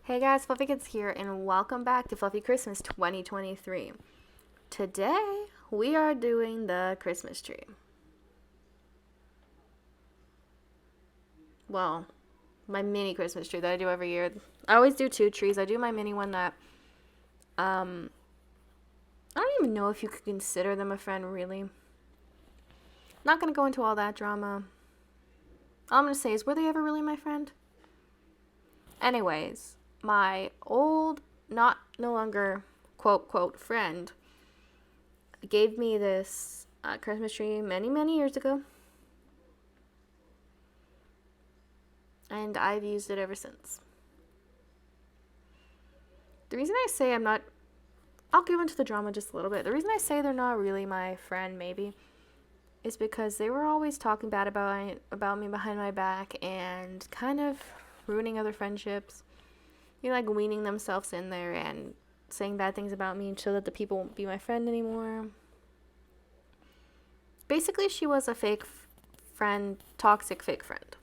Hey guys, Fluffy Kids here, and welcome back to Fluffy Christmas 2023. Today, we are doing the Christmas tree. Well, my mini Christmas tree that I do every year. I always do two trees. I do my mini one that, I don't even know if you could consider them a friend, really. Not gonna go into all that drama. All I'm gonna say is, were they ever really my friend? Anyways, my old, no longer quote friend gave me this Christmas tree many years ago, and I've used it ever since. The reason I say I'll go into the drama just a little bit. The reason I say they're not really my friend, maybe, is because they were always talking bad about me behind my back and kind of ruining other friendships. Like weaning themselves in there and saying bad things about me so that the people won't be my friend anymore. Basically, she was a fake friend, toxic fake friend.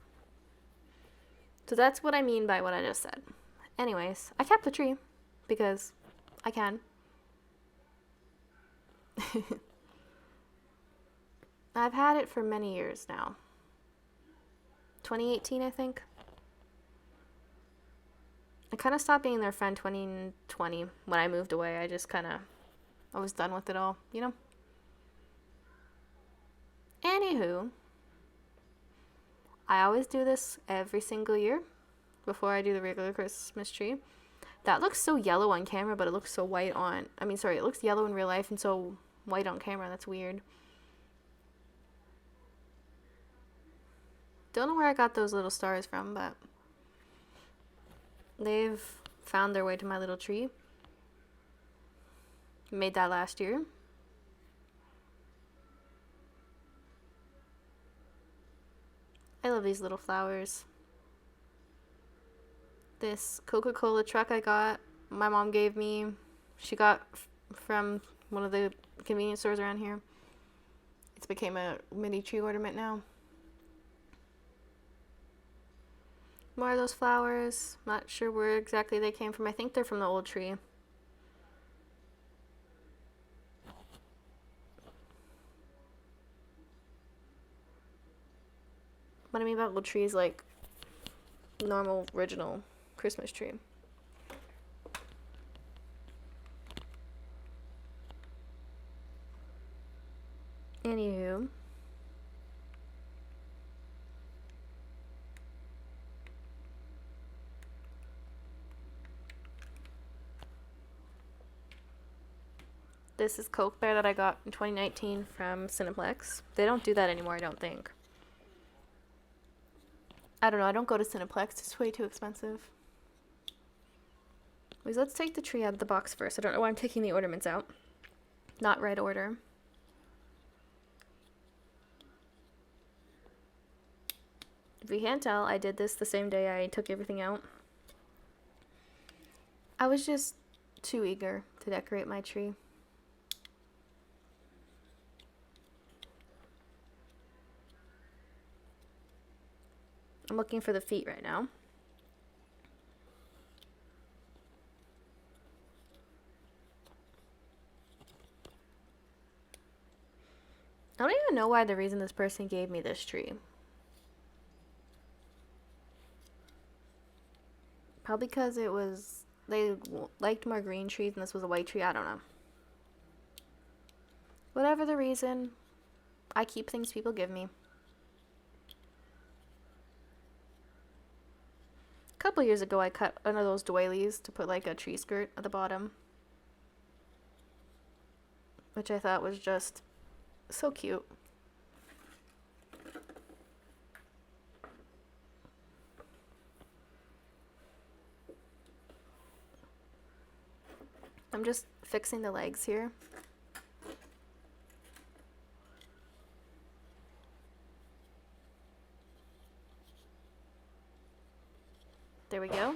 So that's what I mean by what I just said. Anyways, I kept the tree because I can. I've had it for many years now. 2018, I think. I kind of stopped being their friend 2020 when I moved away. I was done with it all, Anywho, I always do this every single year before I do the regular Christmas tree. That looks so yellow on camera, but it looks so white it looks yellow in real life and so white on camera. That's weird. Don't know where I got those little stars from, but they've found their way to my little tree. Made that last year. I love these little flowers. This Coca-Cola truck my mom gave me. She got from one of the convenience stores around here. It's became a mini tree ornament now. More of those flowers. Not sure where exactly they came from. I think they're from the old tree. What I mean by old tree is like normal, original Christmas tree. Anywho. This is Coke Bear that I got in 2019 from Cineplex. They don't do that anymore, I don't think. I don't know, I don't go to Cineplex. It's way too expensive. Let's take the tree out of the box first. I don't know why I'm taking the ornaments out. Not right order. If you can't tell, I did this the same day I took everything out. I was just too eager to decorate my tree. I'm looking for the feet right now. I don't even know why the reason this person gave me this tree. Probably because they liked more green trees and this was a white tree. I don't know. Whatever the reason, I keep things people give me. A couple years ago, I cut one of those doilies to put like a tree skirt at the bottom, which I thought was just so cute. I'm just fixing the legs here. There we go.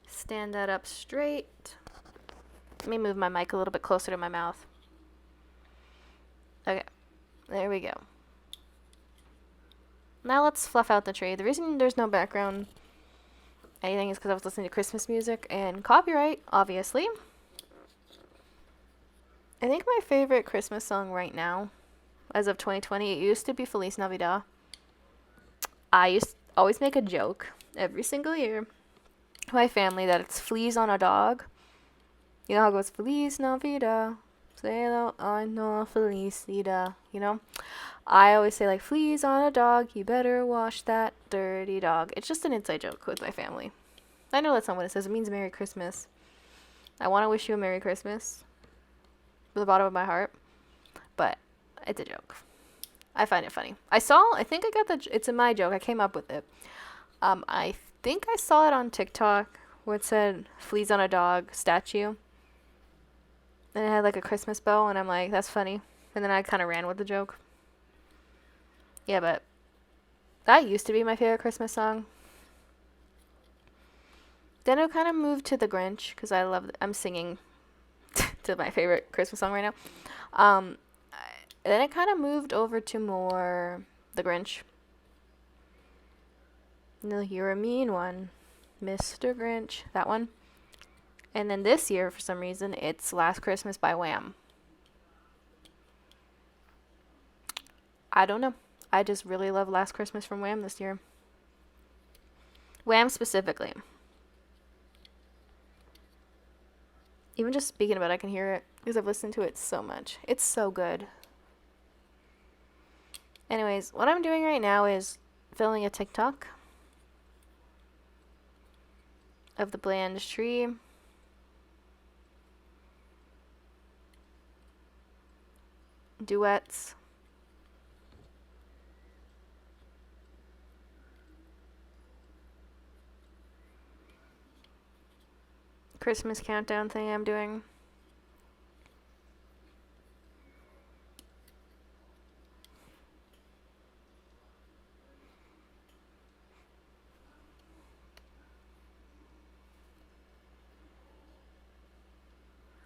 Stand that up straight. Let me move my mic a little bit closer to my mouth. Okay, there we go. Now let's fluff out the tree. The reason there's no background anything is because I was listening to Christmas music and copyright, obviously. I think my favorite Christmas song right now, as of 2020, it used to be Feliz Navidad. I used to always make a joke every single year to my family that it's fleas on a dog. You know how it goes, Feliz Navidad, say lo año felicidad, you know? I always say, like, fleas on a dog, you better wash that dirty dog. It's just an inside joke with my family. I know that's not what it says. It means Merry Christmas. I want to wish you a Merry Christmas from the bottom of my heart, but it's a joke. I find it funny. I think I got it's in my joke. I came up with it. I think I saw it on TikTok where it said fleas on a dog statue. And it had like a Christmas bow, and I'm like, that's funny. And then I kind of ran with the joke. Yeah, but that used to be my favorite Christmas song. Then it kind of moved to The Grinch, because I'm singing to my favorite Christmas song right now. Then it kind of moved over to more The Grinch. No, you're a mean one, Mr. Grinch. That one. And then this year, for some reason, it's Last Christmas by Wham. I don't know. I just really love Last Christmas from Wham this year. Wham specifically. Even just speaking about it, I can hear it because I've listened to it so much. It's so good. Anyways, what I'm doing right now is filming a TikTok of the bland tree. Duets. Christmas countdown thing I'm doing.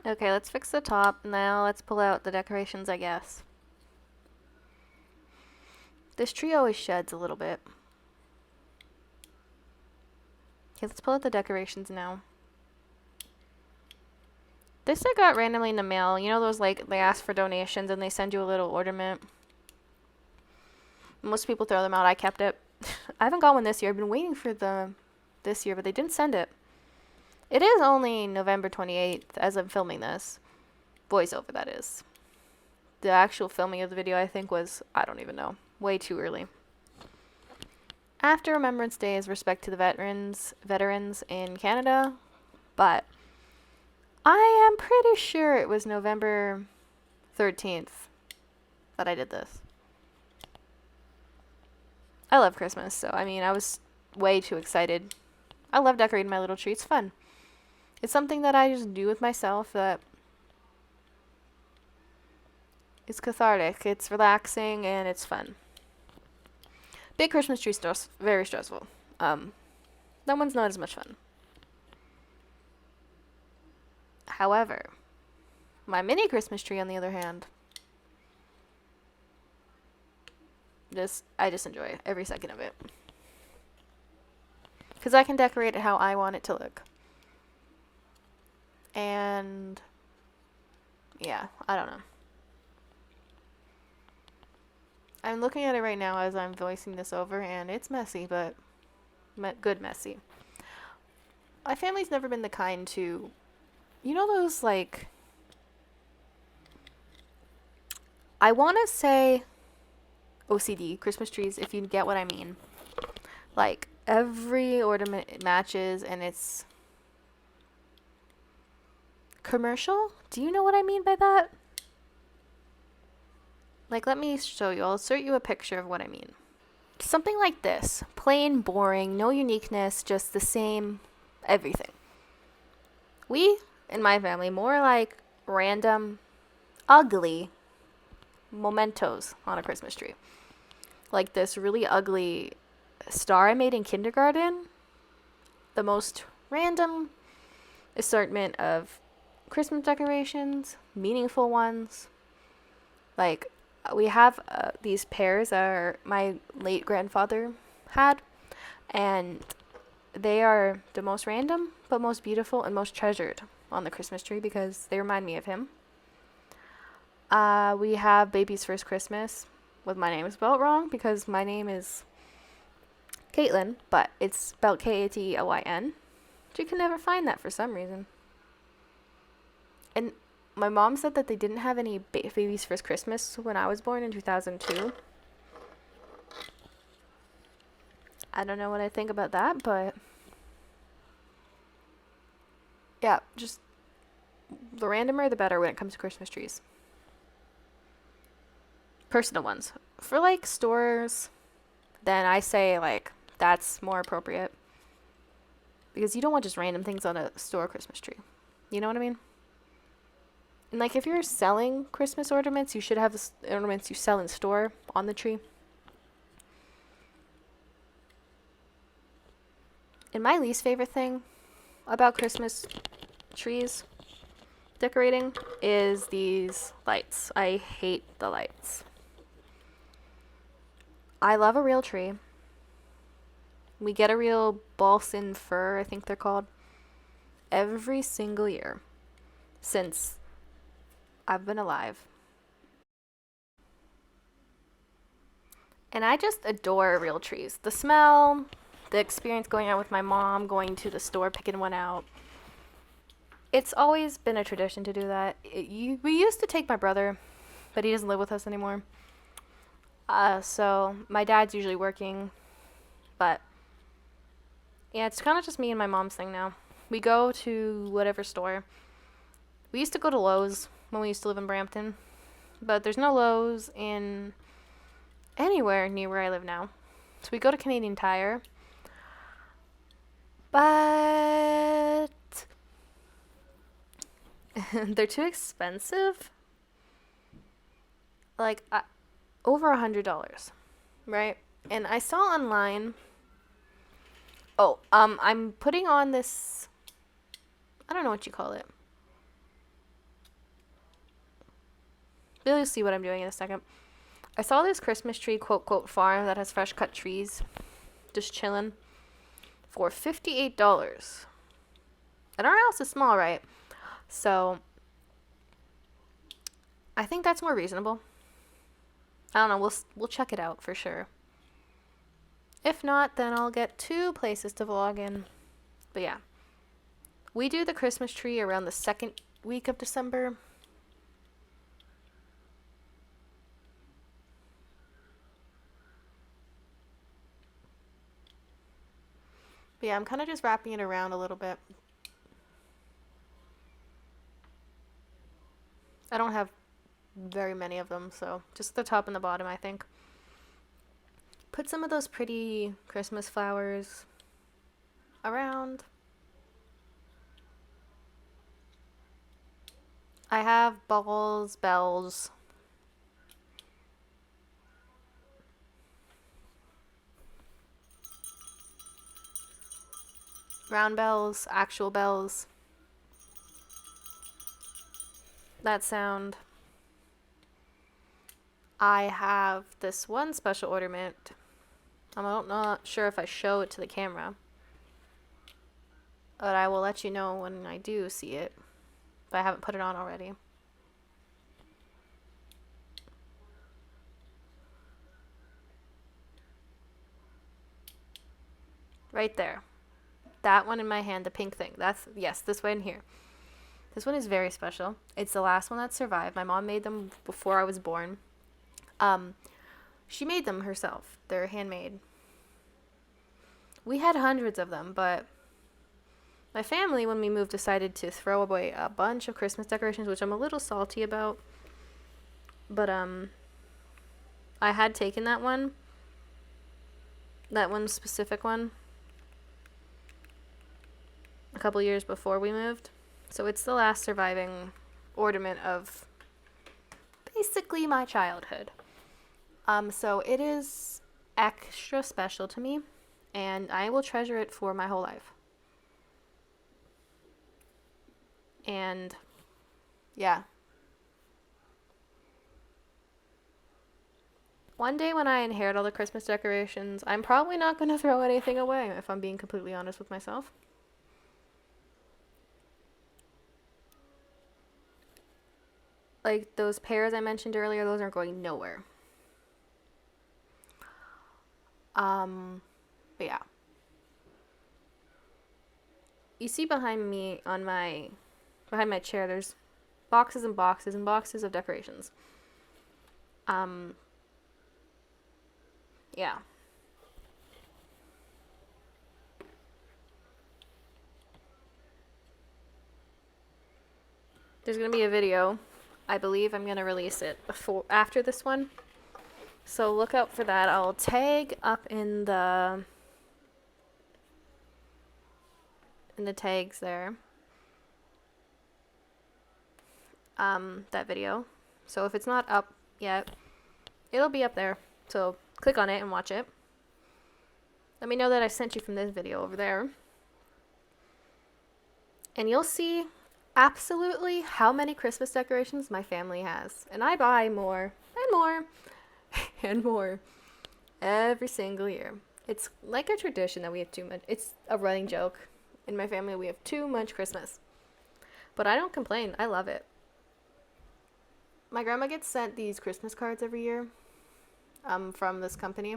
Okay, let's fix the top. Now let's pull out the decorations, I guess. This tree always sheds a little bit. Okay, let's pull out the decorations now. This I got randomly in the mail. You know those, like, they ask for donations and they send you a little ornament? Most people throw them out. I kept it. I haven't got one this year. I've been waiting for this year, but they didn't send it. It is only November 28th as I'm filming this. Voiceover, that is. The actual filming of the video, I think, was, I don't even know, way too early. After Remembrance Day is respect to the veterans in Canada, but I am pretty sure it was November 13th that I did this. I love Christmas, so I mean, I was way too excited. I love decorating my little tree. It's fun. It's something that I just do with myself that is cathartic. It's relaxing and it's fun. Big Christmas tree very stressful. That one's not as much fun. However, my mini Christmas tree, on the other hand, I just enjoy every second of it. Because I can decorate it how I want it to look. And yeah, I don't know. I'm looking at it right now as I'm voicing this over, and it's messy, but good messy. My family's never been the kind to, you know those, like, I want to say OCD Christmas trees, if you get what I mean. Like, every ornament matches, and it's commercial? Do you know what I mean by that? Like, let me show you. I'll insert you a picture of what I mean. Something like this. Plain, boring, no uniqueness, just the same everything. We, in my family, more like random, ugly mementos on a Christmas tree. Like this really ugly star I made in kindergarten. The most random assortment of Christmas decorations, meaningful ones. Like, we have these pears that my late grandfather had, and they are the most random, but most beautiful and most treasured on the Christmas tree because they remind me of him. We have Baby's First Christmas with my name spelled wrong because my name is Caitlin, but it's spelled Kateylyn. You can never find that for some reason. And my mom said that they didn't have any Baby's First Christmas when I was born in 2002. I don't know what I think about that, but yeah, just the randomer the better when it comes to Christmas trees. Personal ones. For like stores, then I say like that's more appropriate. Because you don't want just random things on a store Christmas tree. You know what I mean? And like if you're selling Christmas ornaments, you should have the ornaments you sell in store on the tree. And my least favorite thing about Christmas trees decorating is these lights. I hate the lights. I love a real tree. We get a real balsam fir, I think they're called, every single year since I've been alive. And I just adore real trees. The smell, the experience going out with my mom, going to the store, picking one out. It's always been a tradition to do that. We used to take my brother, but he doesn't live with us anymore. So my dad's usually working, but yeah, it's kind of just me and my mom's thing now. We go to whatever store. We used to go to Lowe's when we used to live in Brampton, but there's no Lowe's in anywhere near where I live now. So we go to Canadian Tire, but they're too expensive. Like over $100, right? And I saw online. Oh, I'm putting on this. I don't know what you call it. You'll see what I'm doing in a second. I saw this Christmas tree quote farm that has fresh cut trees, just chilling, for $58. And our house is small, right? So I think that's more reasonable. I don't know. We'll check it out for sure. If not, then I'll get 2 places to vlog in. But yeah, we do the Christmas tree around the second week of December. But yeah, I'm kind of just wrapping it around a little bit. I don't have very many of them, so just the top and the bottom, I think. Put some of those pretty Christmas flowers around. I have balls, bells. Round bells, actual bells. That sound. I have this one special ornament. I'm not sure if I show it to the camera, but I will let you know when I do see it, if I haven't put it on already. Right there. That one in my hand, the pink thing. Yes, this one here. This one is very special. It's the last one that survived. My mom made them before I was born. She made them herself. They're handmade. We had hundreds of them, but my family, when we moved, decided to throw away a bunch of Christmas decorations, which I'm a little salty about. But I had taken that one specific one, a couple years before we moved. So it's the last surviving ornament of basically my childhood. So it is extra special to me, and I will treasure it for my whole life. And yeah. One day when I inherit all the Christmas decorations, I'm probably not going to throw anything away, if I'm being completely honest with myself. Like those pears I mentioned earlier, those aren't going nowhere. But yeah. You see behind me behind my chair, there's boxes and boxes and boxes of decorations. Yeah. There's gonna be a video. I believe I'm gonna release it after this one. So look out for that. I'll tag up in the tags there. That video. So if it's not up yet, it'll be up there. So click on it and watch it. Let me know that I sent you from this video over there. And you'll see absolutely how many Christmas decorations my family has. And I buy more and more and more every single year. It's like a tradition that we have too much. It's a running joke in my family. We have too much Christmas. But I don't complain. I love it. My grandma gets sent these Christmas cards every year from this company.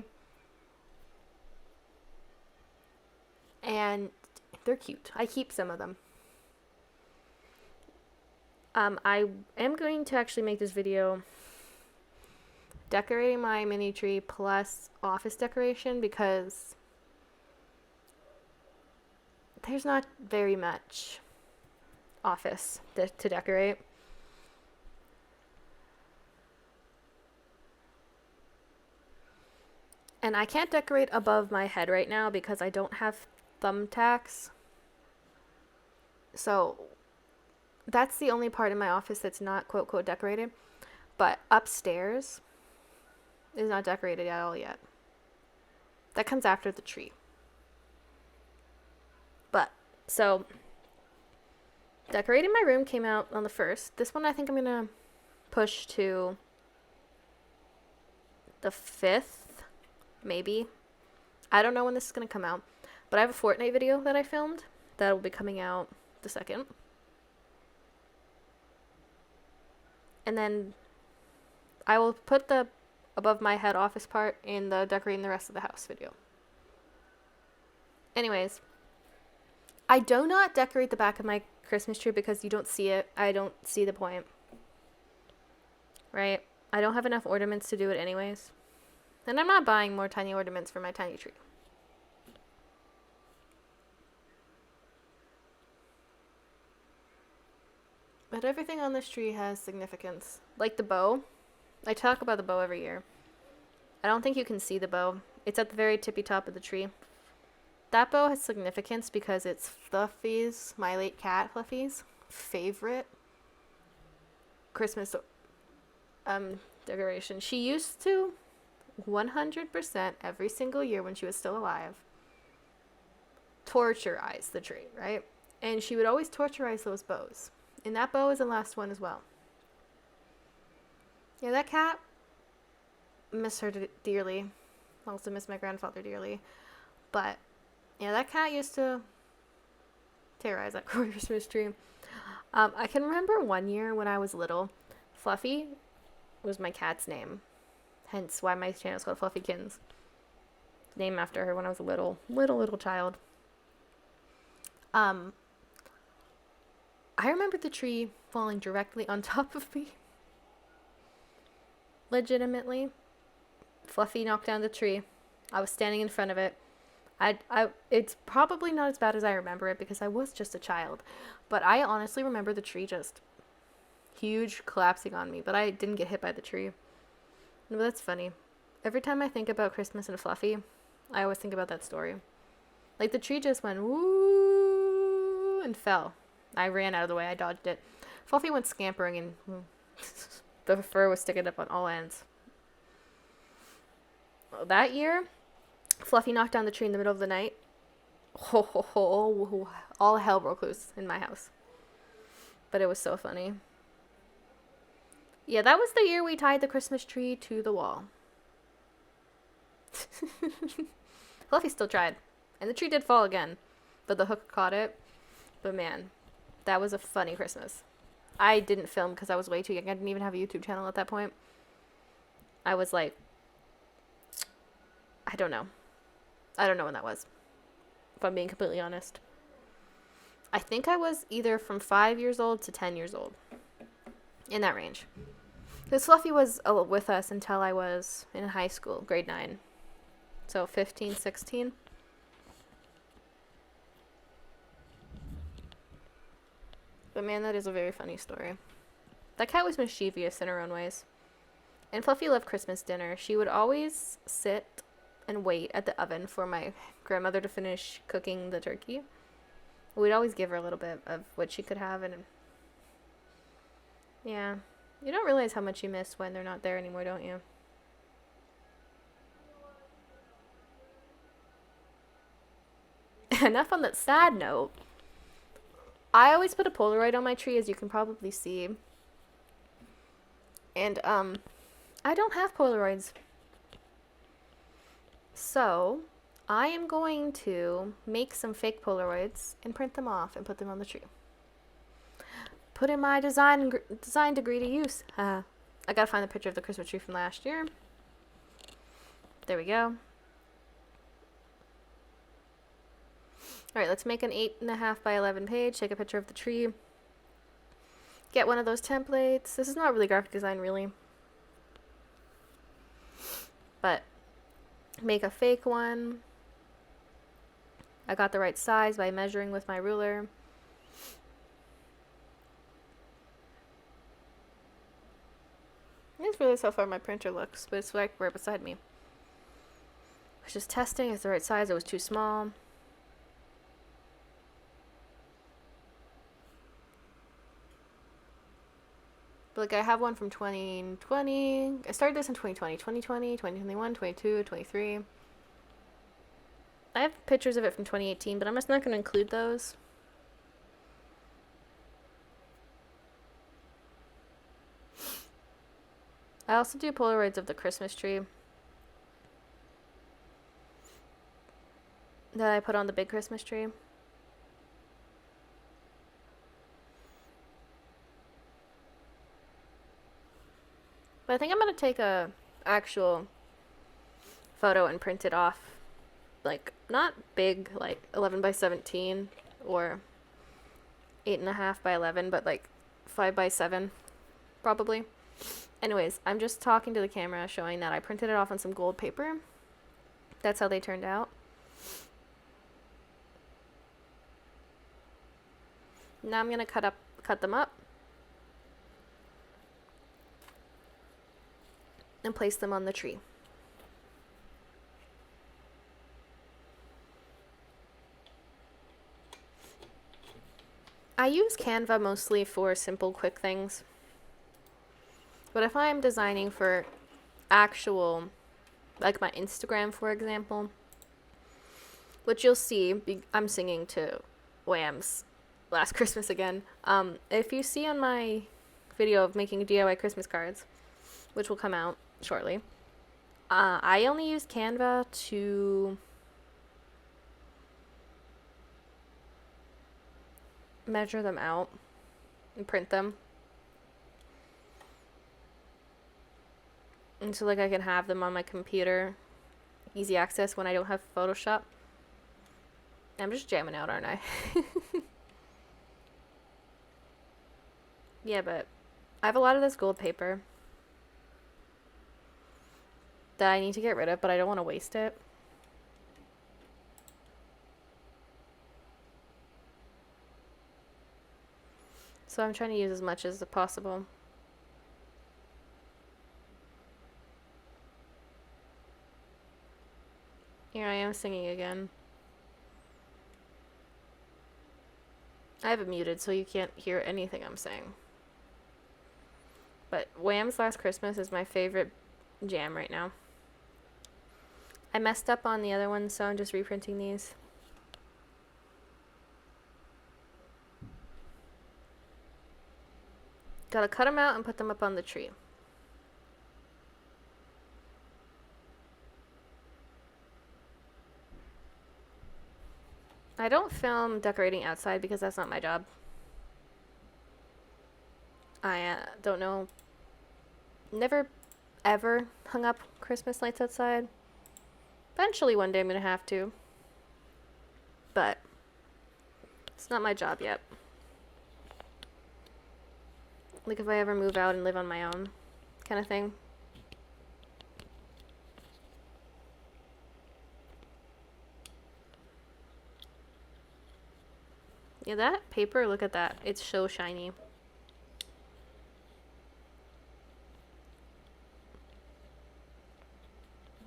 And they're cute. I keep some of them. I am going to actually make this video decorating my mini tree plus office decoration because there's not very much office to decorate. And I can't decorate above my head right now because I don't have thumbtacks. So that's the only part in my office that's not quote quote decorated. But upstairs is not decorated at all yet. That comes after the tree. But so decorating my room came out on the 1st. This one I think I'm gonna push to the 5th, maybe. I don't know when this is gonna come out, but I have a Fortnite video that I filmed that will be coming out the 2nd. And then I will put the above my head office part in the decorating the rest of the house video. Anyways, I do not decorate the back of my Christmas tree because you don't see it. I don't see the point. Right? I don't have enough ornaments to do it anyways. And I'm not buying more tiny ornaments for my tiny tree. But everything on this tree has significance. Like the bow. I talk about the bow every year. I don't think you can see the bow. It's at the very tippy top of the tree. That bow has significance because it's Fluffy's, my late cat Fluffy's, favorite Christmas decoration. She used to 100% every single year when she was still alive torturize the tree, right? And she would always torturize those bows. And that bow is the last one as well. Yeah, that cat, miss her dearly. Also miss my grandfather dearly. But, yeah, that cat used to terrorize that Christmas tree. I can remember one year when I was little, Fluffy was my cat's name. Hence why my channel is called Fluffykins. Named after her when I was a little child. I remember the tree falling directly on top of me. Legitimately. Fluffy knocked down the tree. I was standing in front of it. It's probably not as bad as I remember it because I was just a child. But I honestly remember the tree just huge collapsing on me. But I didn't get hit by the tree. No, that's funny. Every time I think about Christmas and Fluffy, I always think about that story. Like the tree just went woo and fell. I ran out of the way. I dodged it. Fluffy went scampering and the fur was sticking up on all ends. That year, Fluffy knocked down the tree in the middle of the night. All hell broke loose in my house. But it was so funny. Yeah, that was the year we tied the Christmas tree to the wall. Fluffy still tried. And the tree did fall again. But the hook caught it. But man, that was a funny Christmas. I didn't film because I was way too young. I didn't even have a YouTube channel at that point. I was like, I don't know. I don't know when that was, if I'm being completely honest. I think I was either from 5 years old to 10 years old. In that range. Because Fluffy was with us until I was in high school, grade 9. So 15, 16. But man, that is a very funny story. That cat was mischievous in her own ways. And Fluffy loved Christmas dinner. She would always sit and wait at the oven for my grandmother to finish cooking the turkey. We'd always give her a little bit of what she could have, and yeah, you don't realize how much you miss when they're not there anymore, don't you? Enough on that sad note. I always put a Polaroid on my tree, as you can probably see. And I don't have Polaroids. So, I am going to make some fake Polaroids and print them off and put them on the tree. Put in my design degree to use. I gotta find the picture of the Christmas tree from last year. There we go. Alright, let's make an 8.5 by 11 page. Take a picture of the tree. Get one of those templates. This is not really graphic design, really. But make a fake one. I got the right size by measuring with my ruler. It's really so far my printer looks, but it's right beside me. I was just testing, it's the right size, it was too small. But like, I have one from 2020. I started this in 2020, 2021, 22, 23. I have pictures of it from 2018, but I'm just not going to include those. I also do Polaroids of the Christmas tree that I put on the big Christmas tree. But I think I'm going to take a actual photo and print it off. Like, not big, like 11 by 17 or 8.5 by 11, but like 5 by 7, probably. Anyways, I'm just talking to the camera, showing that I printed it off on some gold paper. That's how they turned out. Now I'm going to cut them up and place them on the tree. I use Canva mostly for simple, quick things. But if I'm designing for actual, like my Instagram, for example, which you'll see, I'm singing to Wham's Last Christmas again. If you see on my video of making DIY Christmas cards, which will come out shortly, I only use Canva to measure them out and print them. And so like I can have them on my computer, easy access when I don't have Photoshop. I'm just jamming out, aren't I? Yeah, but I have a lot of this gold paper that I need to get rid of, but I don't want to waste it. So I'm trying to use as much as possible. Here I am singing again. I have it muted so you can't hear anything I'm saying. But Wham's Last Christmas is my favorite jam right now. I messed up on the other one, so I'm just reprinting these. Gotta cut them out and put them up on the tree. I don't film decorating outside because that's not my job. I don't know. Never ever hung up Christmas lights outside. Eventually one day I'm gonna have to. But it's not my job yet. Like if I ever move out and live on my own kind of thing. Yeah, that paper, look at that. It's so shiny.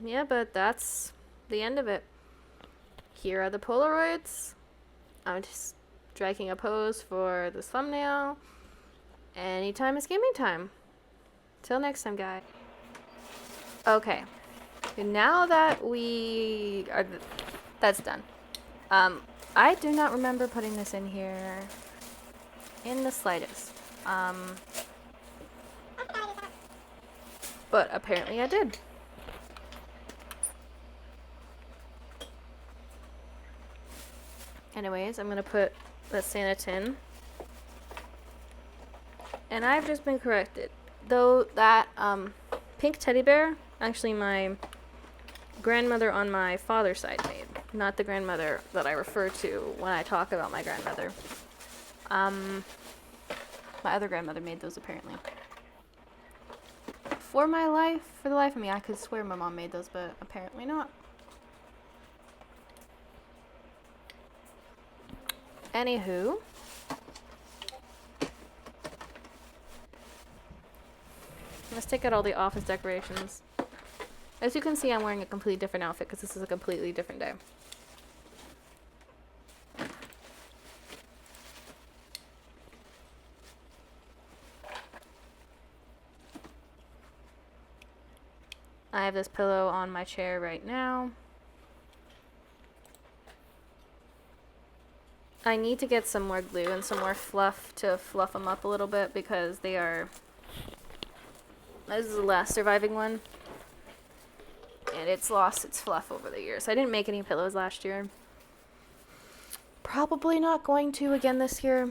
Yeah, but that's the end of it. Here are the Polaroids. I'm just striking a pose for this thumbnail. Anytime is gaming time. Till next time, guys. Okay. Now that we are... that's done. I do not remember putting this in here in the slightest. But apparently I did. Anyways, I'm gonna put the Santa tin. And I've just been corrected. Though that pink teddy bear, actually my grandmother on my father's side made. Not the grandmother that I refer to when I talk about my grandmother. My other grandmother made those apparently. For the life of me, I could swear my mom made those, but apparently not. Anywho, let's take out all the office decorations. As you can see, I'm wearing a completely different outfit because this is a completely different day. I have this pillow on my chair right now. I need to get some more glue and some more fluff to fluff them up a little bit because they are... This is the last surviving one. And it's lost its fluff over the years. I didn't make any pillows last year. Probably not going to again this year.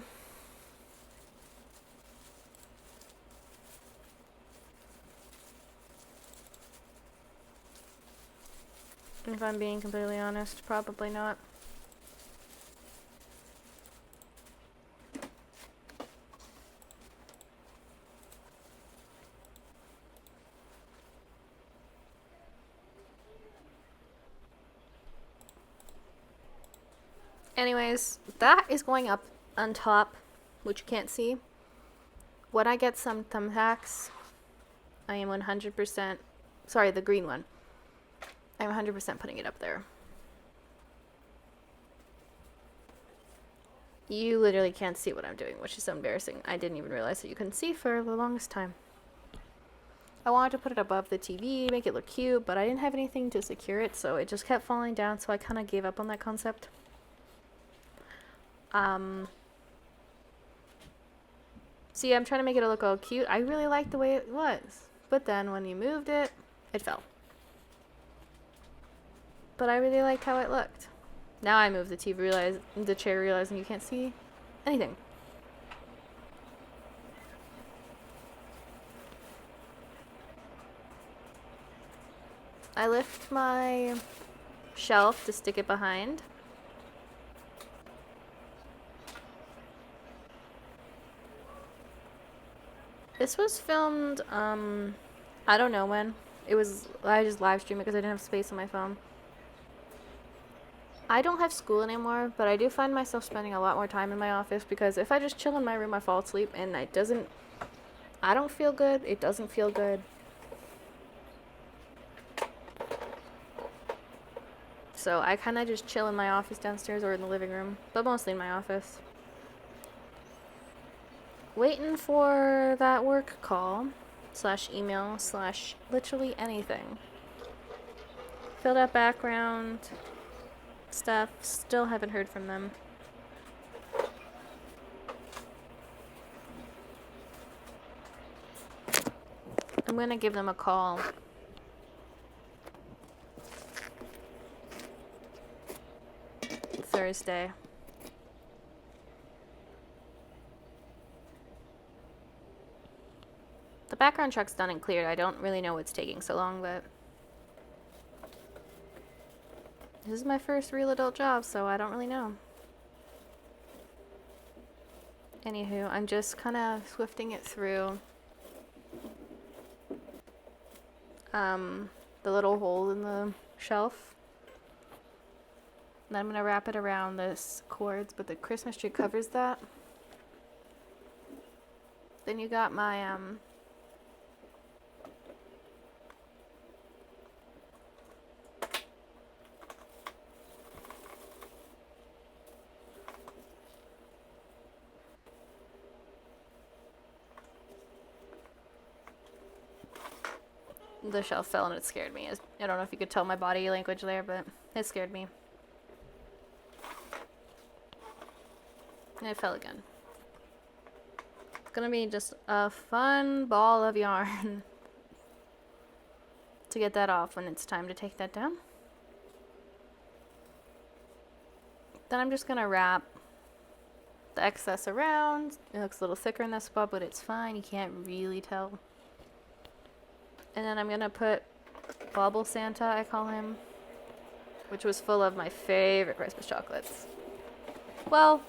If I'm being completely honest, probably not. Anyways, that is going up on top, which you can't see. When I get some thumbtacks, I am 100%, sorry, the green one. I'm 100% putting it up there. You literally can't see what I'm doing, which is so embarrassing. I didn't even realize that you couldn't see for the longest time. I wanted to put it above the TV, make it look cute, but I didn't have anything to secure it, so it just kept falling down, so I kind of gave up on that concept. See, I'm trying to make it look all cute. I really liked the way it was, but then when you moved it, it fell. But I really liked how it looked. Now I move the chair, realizing you can't see anything. I lift my shelf to stick it behind. This was filmed, I don't know when. I just live streamed it because I didn't have space on my phone. I don't have school anymore, but I do find myself spending a lot more time in my office because if I just chill in my room, I fall asleep and I don't feel good. It doesn't feel good. So I kind of just chill in my office downstairs or in the living room, but mostly in my office. Waiting for that work call / email / literally anything. Filled out background stuff. Still haven't heard from them. I'm gonna give them a call. Thursday. The background check's done and cleared. I don't really know what's taking so long, but this is my first real adult job, so I don't really know. Anywho, I'm just kind of swifting it through the little hole in the shelf. And I'm going to wrap it around this cords, but the Christmas tree covers that. Then you got my the shelf fell and it scared me. I don't know if you could tell my body language there, but it scared me. And it fell again. It's gonna be just a fun ball of yarn to get that off when it's time to take that down. Then I'm just gonna wrap the excess around. It looks a little thicker in this spot, but it's fine. You can't really tell. And then I'm gonna put Bauble Santa, I call him, which was full of my favorite Christmas chocolates. Well,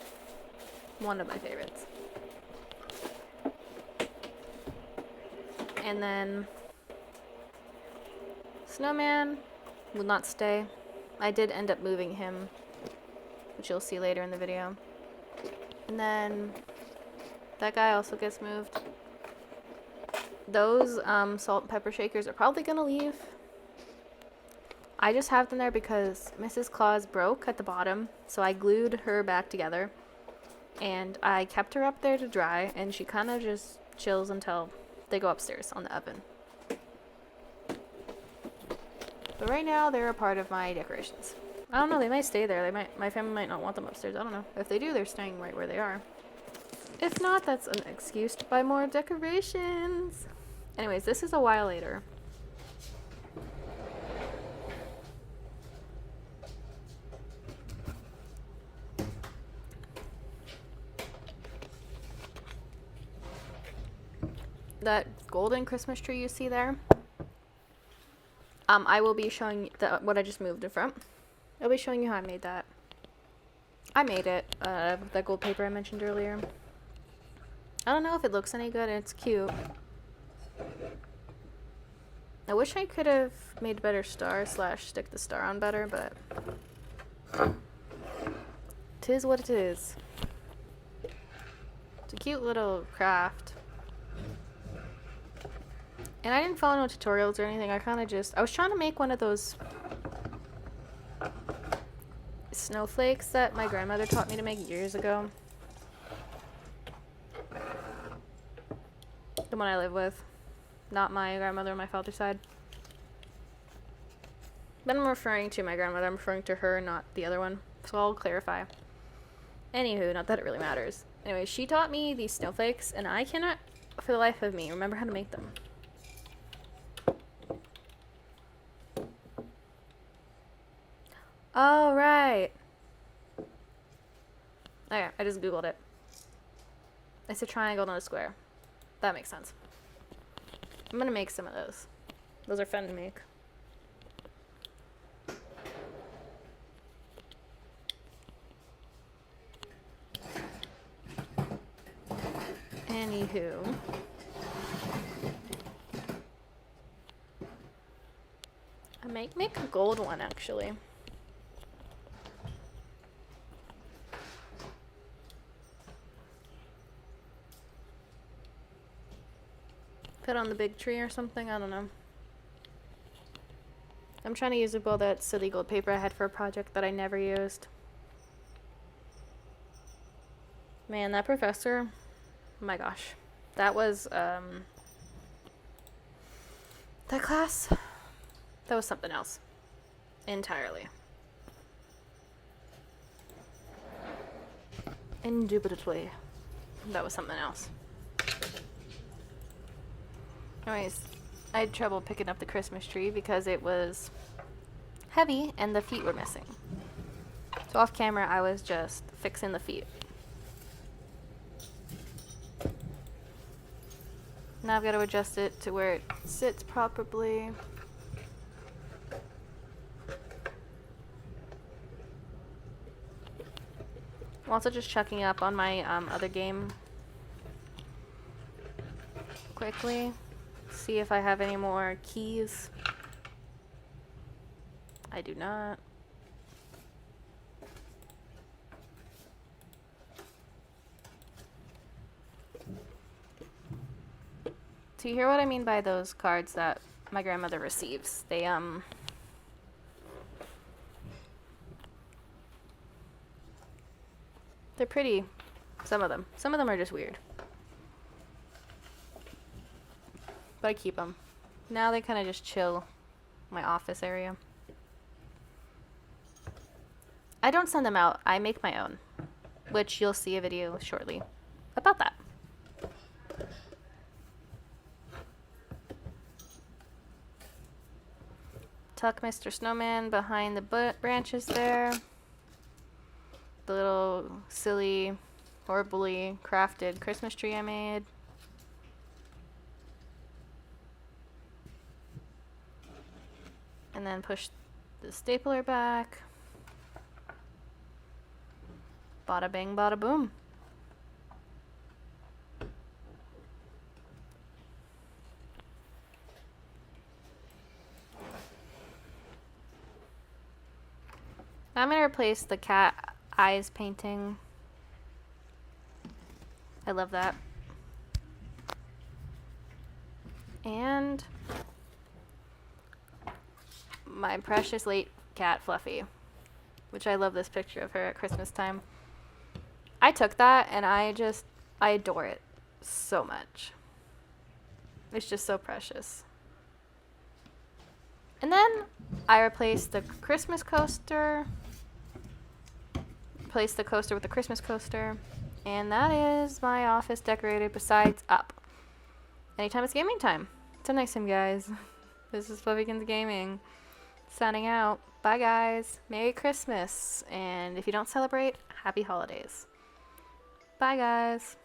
one of my favorites. And then Snowman will not stay. I did end up moving him, which you'll see later in the video. And then that guy also gets moved. Those salt and pepper shakers are probably gonna leave. I just have them there because Mrs. Claus broke at the bottom, so I glued her back together. And I kept her up there to dry, and she kind of just chills until they go upstairs on the oven. But right now, they're a part of my decorations. I don't know, they might stay there. My family might not want them upstairs. I don't know. If they do, they're staying right where they are. If not, that's an excuse to buy more decorations. Anyways, this is a while later. That golden Christmas tree you see there, I will be showing what I just moved it from. I'll be showing you how I made that. I made it, that gold paper I mentioned earlier. I don't know if it looks any good. It's cute. I wish I could have made better star / stick the star on better, but 'tis what it is. It's a cute little craft. And I didn't follow no tutorials or anything. I was trying to make one of those snowflakes that my grandmother taught me to make years ago. The one I live with. Not my grandmother on my father's side. But I'm referring to my grandmother. I'm referring to her, not the other one. So I'll clarify. Anywho, not that it really matters. Anyway, she taught me these snowflakes, and I cannot, for the life of me, remember how to make them. Oh, right. Okay, I just googled it. It's a triangle, not a square. That makes sense. I'm gonna make some of those. Those are fun to make. Anywho. I might make a gold one, actually. Put on the big tree or something, I don't know. I'm trying to use up all that silly gold paper I had for a project that I never used. Man, that professor, oh my gosh. That was, that class, that was something else. Entirely. Indubitably. That was something else. Anyways, I had trouble picking up the Christmas tree because it was heavy and the feet were missing. So Off camera, I was just fixing the feet. Now I've got to adjust it to where it sits properly. I'm also just checking up on my other game quickly. See if I have any more keys. I do not. Do you hear what I mean by those cards that my grandmother receives? They're pretty. Some of them. Some of them are just weird. But I keep them. Now they kind of just chill my office area. I don't send them out. I make my own. Which you'll see a video shortly about that. Tuck Mr. Snowman behind the branches there. The little silly, horribly crafted Christmas tree I made. And then push the stapler back. Bada bing, bada boom. I'm going to replace the cat eyes painting. I love that. And my precious late cat, Fluffy, which I love this picture of her at Christmas time. I took that and I adore it so much. It's just so precious. And then I replaced the Christmas coaster. Replaced the coaster with the Christmas coaster. And that is my office decorated besides up. Anytime it's gaming time. Till next time, guys. This is Fluffykins Gaming. Signing out. Bye, guys. Merry Christmas. And if you don't celebrate, happy holidays. Bye, guys.